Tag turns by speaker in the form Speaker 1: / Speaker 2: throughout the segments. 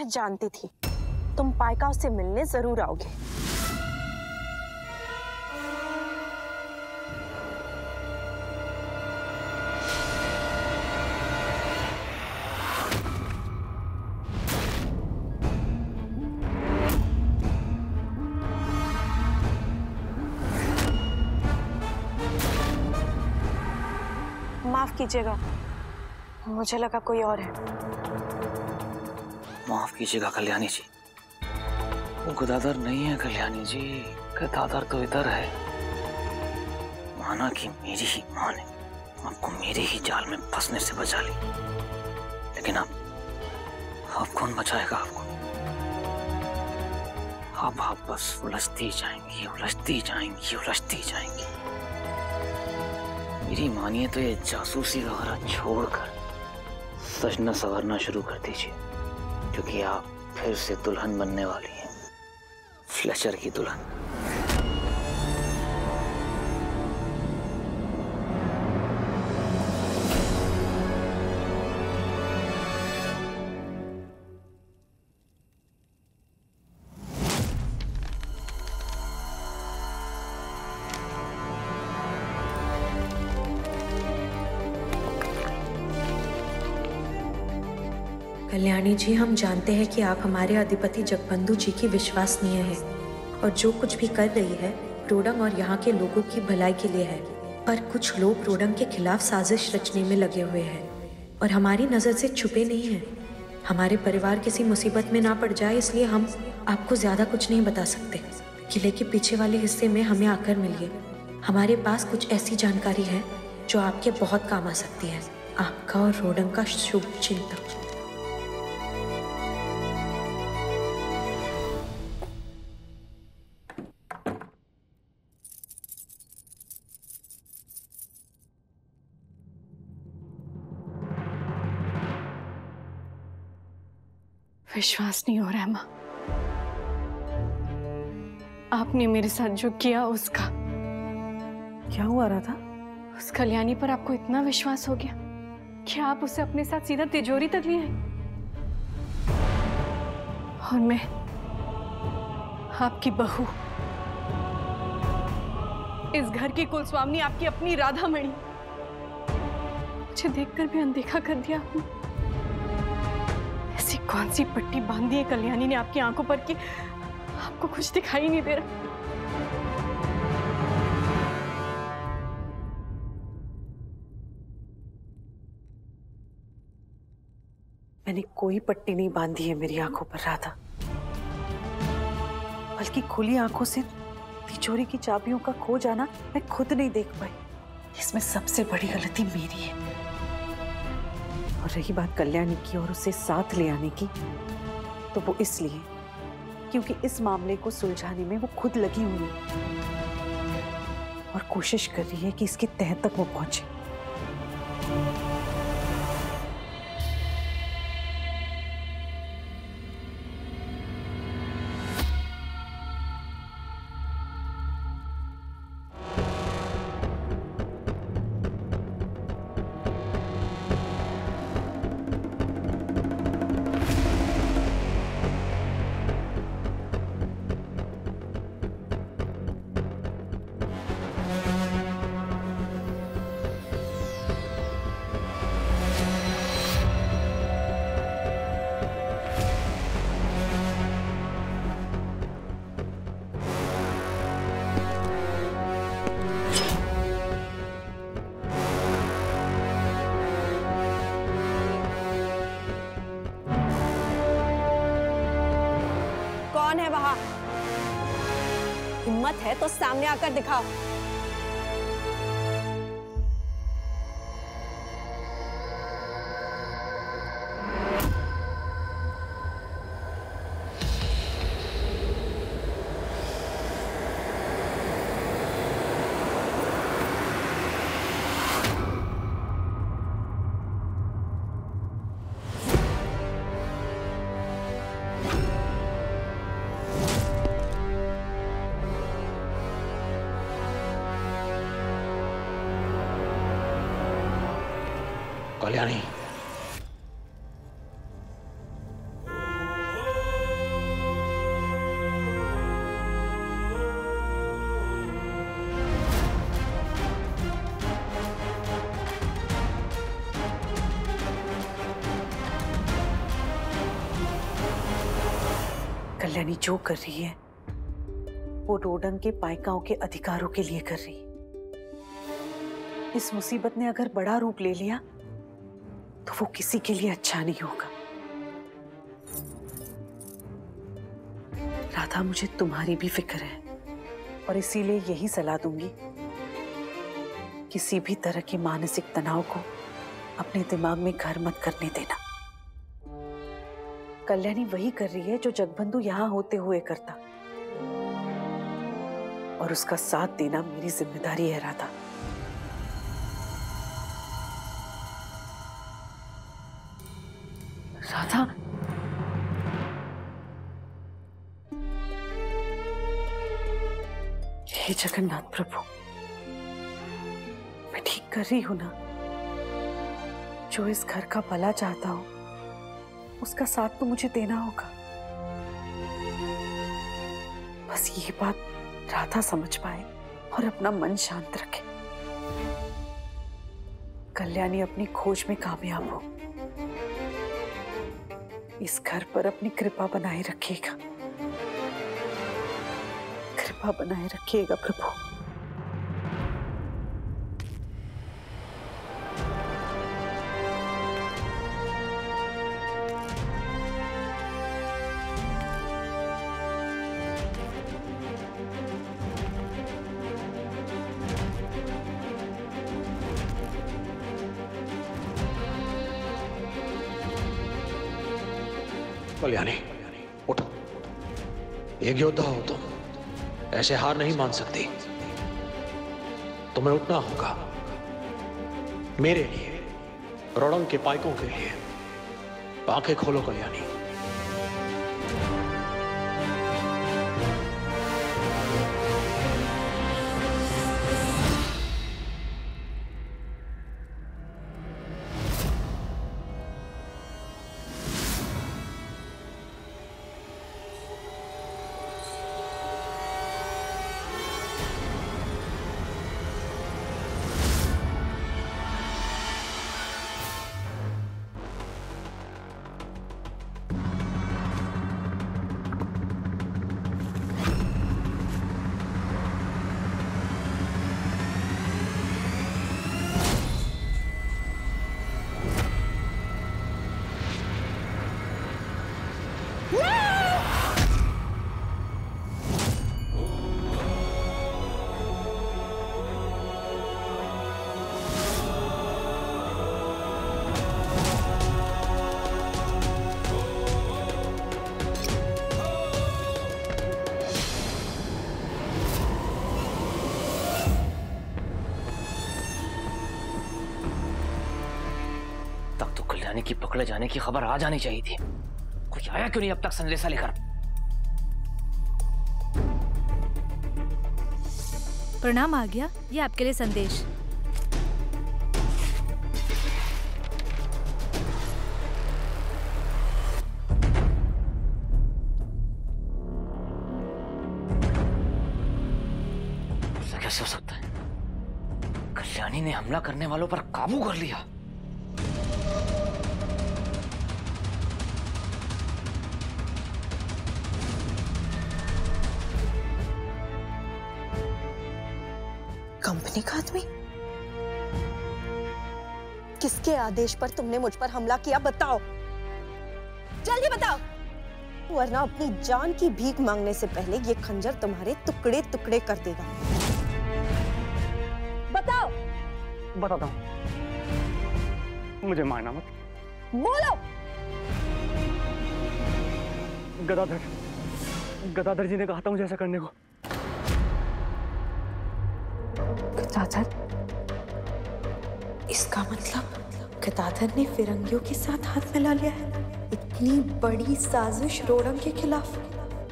Speaker 1: जानती थी तुम पायका से मिलने जरूर आओगे। माफ कीजिएगा, मुझे लगा कोई और है।
Speaker 2: माफ कीजिएगा कल्याणी जी, वो गदाधर नहीं है कल्याणी जी, गदाधर तो इधर है। माना कि मेरी ही माँ ने आपको मेरे ही जाल में फंसने से बचा ली, लेकिन अब कौन बचाएगा आपको? अब आप बस उलझती जाएंगी, उलझती जाएंगी, उलझती जाएंगी। मेरी मानिए तो ये जासूसी का हरा छोड़कर सजना संवरना शुरू कर दीजिए, क्योंकि आप फिर से दुल्हन बनने वाली हैं, फ्लेचर की दुल्हन।
Speaker 3: कल्याणी जी, हम जानते हैं कि आप हमारे अधिपति जगबंधु जी की विश्वसनीय हैं और जो कुछ भी कर रही है रोडंग और यहाँ के लोगों की भलाई के लिए है, पर कुछ लोग रोडंग के खिलाफ साजिश रचने में लगे हुए हैं और हमारी नज़र से छुपे नहीं हैं। हमारे परिवार किसी मुसीबत में ना पड़ जाए, इसलिए हम आपको ज़्यादा कुछ नहीं बता सकते। किले के पीछे वाले हिस्से में हमें आकर मिलिए, हमारे पास कुछ ऐसी जानकारी है जो आपके बहुत काम आ सकती है। आपका और रोडंग का शुभ चिंतक।
Speaker 1: विश्वास नहीं हो रहा है माँ, आपने मेरे साथ जो किया उसका।
Speaker 4: क्या हुआ राधा?
Speaker 1: उस कल्याणी पर आपको इतना विश्वास हो गया कि आप उसे अपने साथ सीधा तिजोरी तक ले आए। और मैं आपकी बहू, इस घर की कुलस्वामिनी, आपकी अपनी राधामणि, मुझे देखकर भी अनदेखा कर दिया आपने। ऐसी कौन सी पट्टी बांधी है कल्याणी ने आपकी आंखों पर कि आपको कुछ दिखाई नहीं दे रहा?
Speaker 4: मैंने कोई पट्टी नहीं बांधी है मेरी आंखों पर राधा, बल्कि खुली आंखों से तिजोरी की चाबियों का खो जाना मैं खुद नहीं देख पाई। इसमें सबसे बड़ी गलती मेरी है। और रही बात कल्याणी की और उसे साथ ले आने की, तो वो इसलिए क्योंकि इस मामले को सुलझाने में वो खुद लगी हुई है और कोशिश कर रही है कि इसके तह तक वो पहुंचे।
Speaker 1: कौन है वहां? हिम्मत है तो सामने आकर दिखाओ।
Speaker 2: कल्याणी,
Speaker 4: कल्याणी जो कर रही है वो रोडंग के पाइकाओं के अधिकारों के लिए कर रही है। इस मुसीबत ने अगर बड़ा रूप ले लिया तो वो किसी के लिए अच्छा नहीं होगा। राधा, मुझे तुम्हारी भी फिक्र है और इसीलिए यही सलाह दूंगी, किसी भी तरह के मानसिक तनाव को अपने दिमाग में घर मत करने देना। कल्याणी वही कर रही है जो जगबंधु यहां होते हुए करता, और उसका साथ देना मेरी जिम्मेदारी है राधा। राधा, हे जगन्नाथ प्रभु, मैं ठीक कर रही हूं ना? जो इस घर का भला चाहता हो उसका साथ तो मुझे देना होगा। बस ये बात राधा समझ पाए और अपना मन शांत रखे। कल्याणी अपनी खोज में कामयाब हो, इस घर पर अपनी कृपा बनाए रखिएगा, कृपा बनाए रखिएगा प्रभु।
Speaker 5: कल्याणी उठो, एक योद्धा हो तुम, ऐसे हार नहीं मान सकती। तुम्हें उठना होगा मेरे लिए, रोडंग के पाइकों के लिए। आंखें खोलो कल्याणी।
Speaker 2: की पकड़े जाने की खबर आ जानी चाहिए थी। कोई आया क्यों नहीं अब तक संदेशा लेकर?
Speaker 6: प्रणाम, आ गया ये आपके लिए संदेश।
Speaker 2: ऐसा कैसे हो सकता है? कल्याणी ने हमला करने वालों पर काबू कर लिया।
Speaker 7: कंपनी का आदमी? किसके आदेश पर तुमने मुझ पर हमला किया? बताओ, जल्दी बताओ, वरना अपनी जान की भीख मांगने से पहले ये खंजर तुम्हारे टुकड़े टुकड़े कर देगा। बताओ।
Speaker 8: बताता हूँ, मुझे मारना मत।
Speaker 7: बोलो।
Speaker 8: गदाधर जी ने कहा था मुझे ऐसा करने को।
Speaker 3: गदाधर? इसका मतलब गदाधर ने फिरंगियों के साथ हाथ मिला लिया है। इतनी बड़ी साजिश रोडंग के खिलाफ।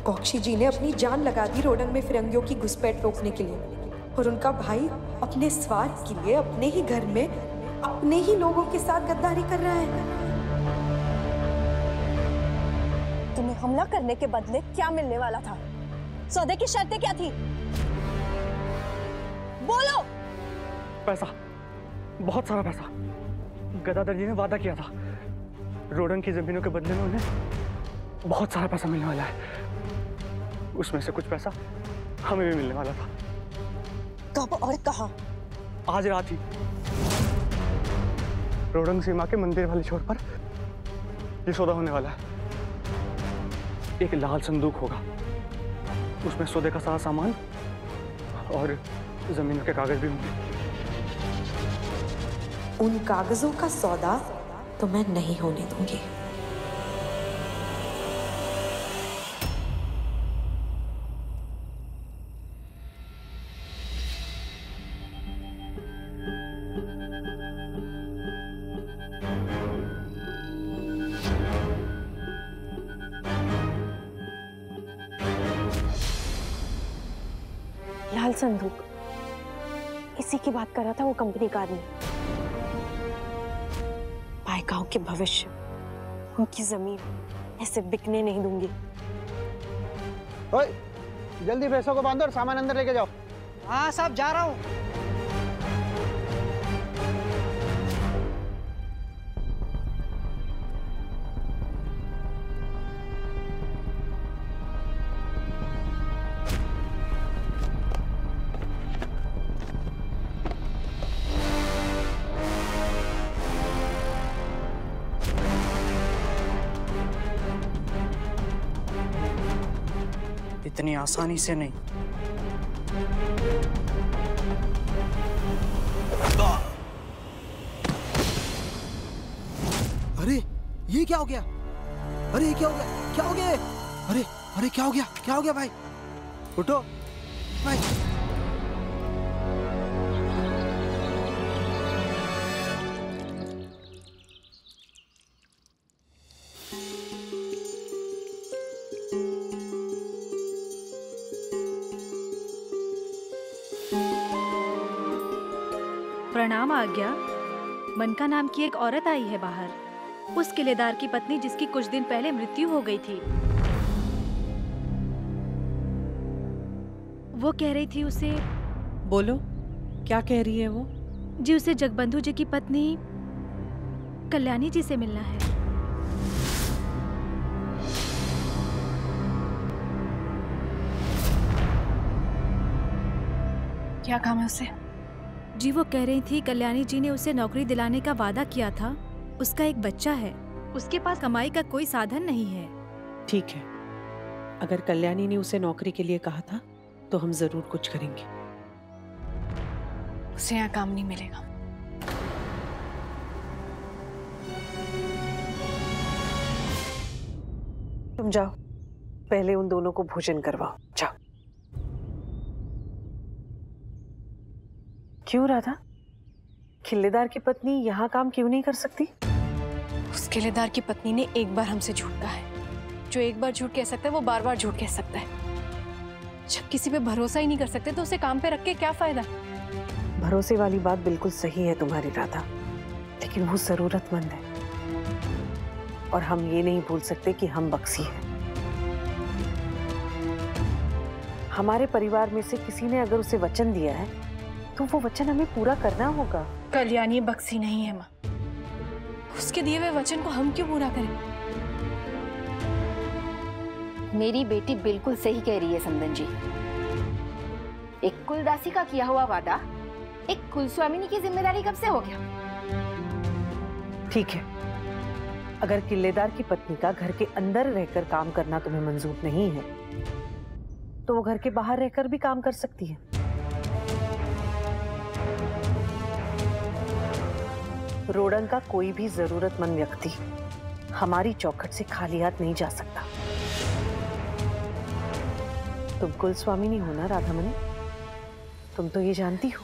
Speaker 3: बॉक्सी जी ने अपनी जान लगा दी रोडंग में फिरंगियों की घुसपैठ रोकने के लिए, और उनका भाई अपने स्वार्थ के लिए अपने ही घर में अपने ही लोगों के साथ गद्दारी कर रहा है।
Speaker 7: तुम्हें हमला करने के बदले क्या मिलने वाला था? सौदे की शर्तें क्या थी? बोलो।
Speaker 8: पैसा, बहुत सारा पैसा। गदाधर जी ने वादा किया था, रोडंग की जमीनों के बदले में उन्हें बहुत सारा पैसा मिलने वाला है। उसमें से कुछ पैसा हमें भी मिलने वाला था।
Speaker 7: कब और कहाँ?
Speaker 8: आज रात ही रोडंग सीमा के मंदिर वाले छोर पर ये सौदा होने वाला है। एक लाल संदूक होगा, उसमें सौदे का सारा सामान और जमीन के कागज भी होंगे।
Speaker 3: उन कागजों का सौदा तो मैं नहीं होने दूंगी।
Speaker 7: लाल संदूक, इसी की बात कर रहा था वो कंपनी का आदमी। पाइकाओं के भविष्य, उनकी जमीन ऐसे बिकने नहीं दूंगी।
Speaker 9: ओए, जल्दी भैंसों को बांधो और सामान अंदर लेके जाओ।
Speaker 10: हाँ साहब, जा रहा हूँ। इतनी आसानी से नहीं।
Speaker 9: अरे ये क्या हो गया? अरे ये क्या हो गया? क्या हो गया? अरे अरे क्या हो गया? क्या हो गया भाई? उठो भाई।
Speaker 6: प्रणाम आज्ञा। मनका नाम की एक औरत आई है बाहर, उस किलेदार की पत्नी जिसकी कुछ दिन पहले मृत्यु हो गई थी। वो कह रही थी उसे।
Speaker 4: बोलो, क्या कह रही है वो?
Speaker 6: जी, उसे जगबंधु जी की पत्नी कल्याणी जी से मिलना है।
Speaker 1: क्या काम है उसे?
Speaker 6: जी, वो कह रही थी कल्याणी जी ने उसे नौकरी दिलाने का वादा किया था। उसका एक बच्चा है, उसके पास कमाई का कोई साधन नहीं है।
Speaker 4: ठीक है, अगर कल्याणी ने उसे नौकरी के लिए कहा था तो हम जरूर कुछ करेंगे।
Speaker 1: उसे यहाँ काम नहीं मिलेगा।
Speaker 4: तुम जाओ, पहले उन दोनों को भोजन करवाओ। जाओ। क्यों राधा? किलेदार की पत्नी यहाँ काम क्यों नहीं कर सकती?
Speaker 1: उस किलेदार की पत्नी ने एक बार हमसे झूठ कहा है। जो एक बार झूठ कह सकता है वो बार बार झूठ कह सकता है। जब किसी पे भरोसा ही नहीं कर सकते तो उसे काम पे रख के क्या फायदा?
Speaker 4: भरोसे वाली बात बिल्कुल सही है तुम्हारी राधा, लेकिन वो जरूरतमंद है और हम ये नहीं भूल सकते कि हम बक्सी हैं। हमारे परिवार में से किसी ने अगर उसे वचन दिया है तो वो वचन हमें पूरा करना होगा।
Speaker 1: कल्याणी बक्सी नहीं है माँ, उसके दिए हुए वचन को हम क्यों पूरा करें?
Speaker 11: मेरी बेटी बिल्कुल सही कह रही है समदन जी। एक कुलदासी का किया हुआ वादा एक कुलस्वामिनी की जिम्मेदारी कब से हो गया?
Speaker 4: ठीक है, अगर किलेदार की पत्नी का घर के अंदर रहकर काम करना तुम्हें मंजूर नहीं है तो वो घर के बाहर रहकर भी काम कर सकती है। रोडंग का कोई भी जरूरतमंद व्यक्ति हमारी चौखट से खाली हाथ नहीं जा सकता। तुम कुलस्वामिनी हो ना राधामणि, तुम तो ये जानती हो।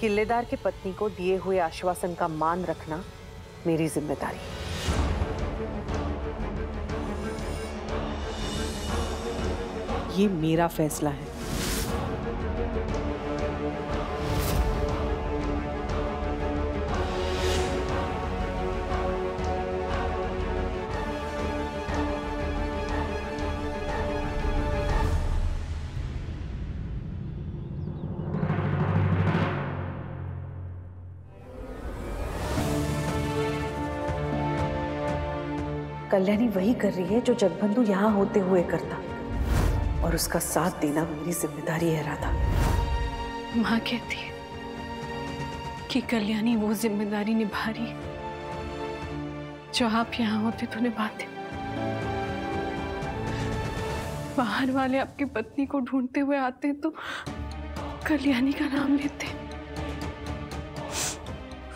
Speaker 4: किलेदार की पत्नी को दिए हुए आश्वासन का मान रखना मेरी जिम्मेदारी है। ये मेरा फैसला है। कल्याणी वही कर रही है जो जगबंधु यहाँ होते हुए करता, और उसका साथ देना मेरी जिम्मेदारी है राधा।
Speaker 1: माँ कहती है कि कल्याणी वो जिम्मेदारी निभा रही है जो आप यहाँ होते तो निभाते। बाहर वाले आपकी पत्नी को ढूंढते हुए आते तो कल्याणी का नाम लेते,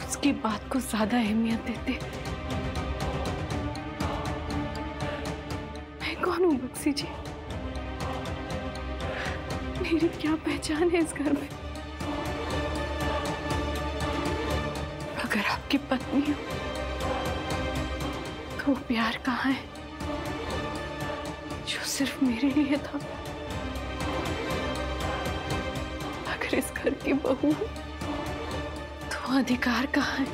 Speaker 1: उसकी बात को ज्यादा अहमियत देते। मैं कौन हूँ बक्सी जी? मेरी क्या पहचान है इस घर में? अगर आपकी पत्नी हो तो वो प्यार कहाँ है जो सिर्फ मेरे लिए था? अगर इस घर की बहू हूं तो अधिकार कहाँ है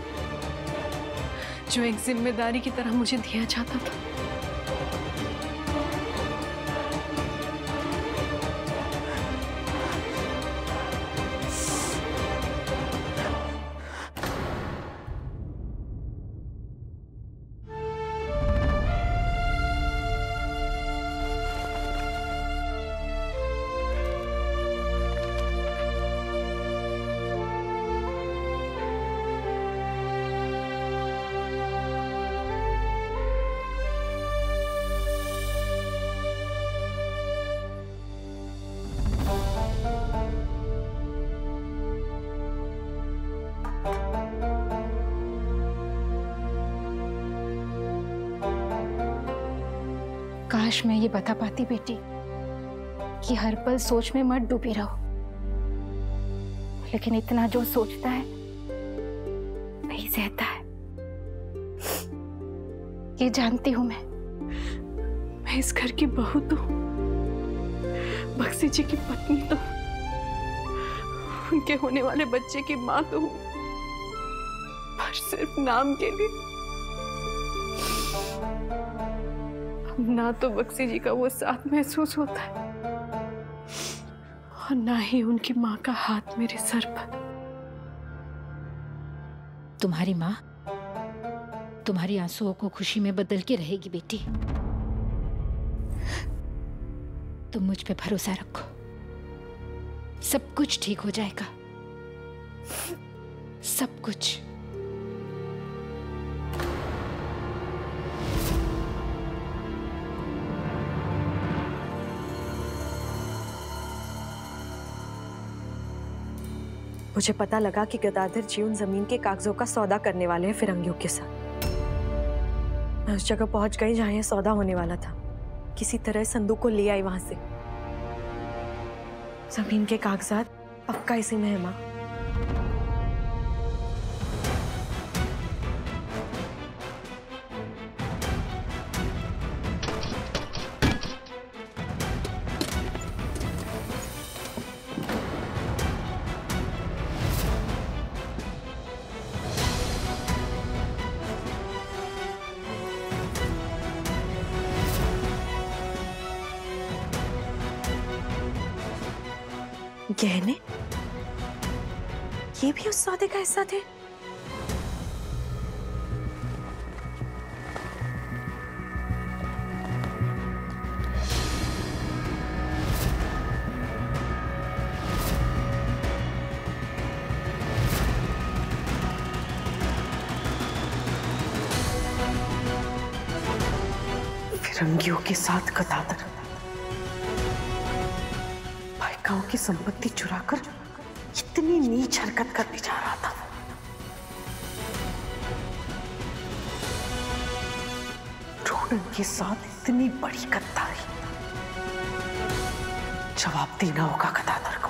Speaker 1: जो एक जिम्मेदारी की तरह मुझे दिया जाता था? काश मैं ये बता पाती बेटी कि हर पल सोच में मत डूबी रहो, लेकिन इतना जो सोचता है वही सहता है। ये जानती हूं मैं इस घर की बहू तो, बक्सी जी की पत्नी तो, उनके होने वाले बच्चे की माँ तो हूं, पर सिर्फ नाम के लिए। ना तो बक्सी जी का वो साथ महसूस होता है और ना ही उनकी माँ का हाथ मेरे सर पर।
Speaker 11: तुम्हारी माँ तुम्हारी आंसुओं को खुशी में बदल के रहेगी बेटी। तुम मुझ पे भरोसा रखो, सब कुछ ठीक हो जाएगा, सब कुछ।
Speaker 3: मुझे पता लगा कि गदाधर जी उन जमीन के कागजों का सौदा करने वाले हैं फिरंगियों के साथ। मैं उस जगह पहुंच गई जहां यह सौदा होने वाला था। किसी तरह संदूक को ले आई वहां से। जमीन के कागजात पक्का इसी में है मां। गहने ये भी उस सौदे का हिस्सा थे?
Speaker 4: फिरंगियों के साथ गदाधर गांव की संपत्ति चुराकर इतनी नीच हरकत करने जा रहा था। रोडन के साथ इतनी बड़ी गद्दारी, जवाब देना होगा गदाधर को।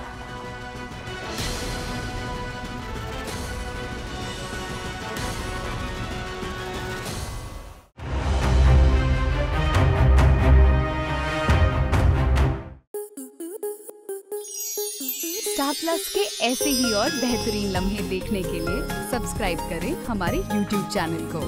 Speaker 6: स्टार प्लस के ऐसे ही और बेहतरीन लम्हे देखने के लिए सब्सक्राइब करें हमारे YouTube चैनल को।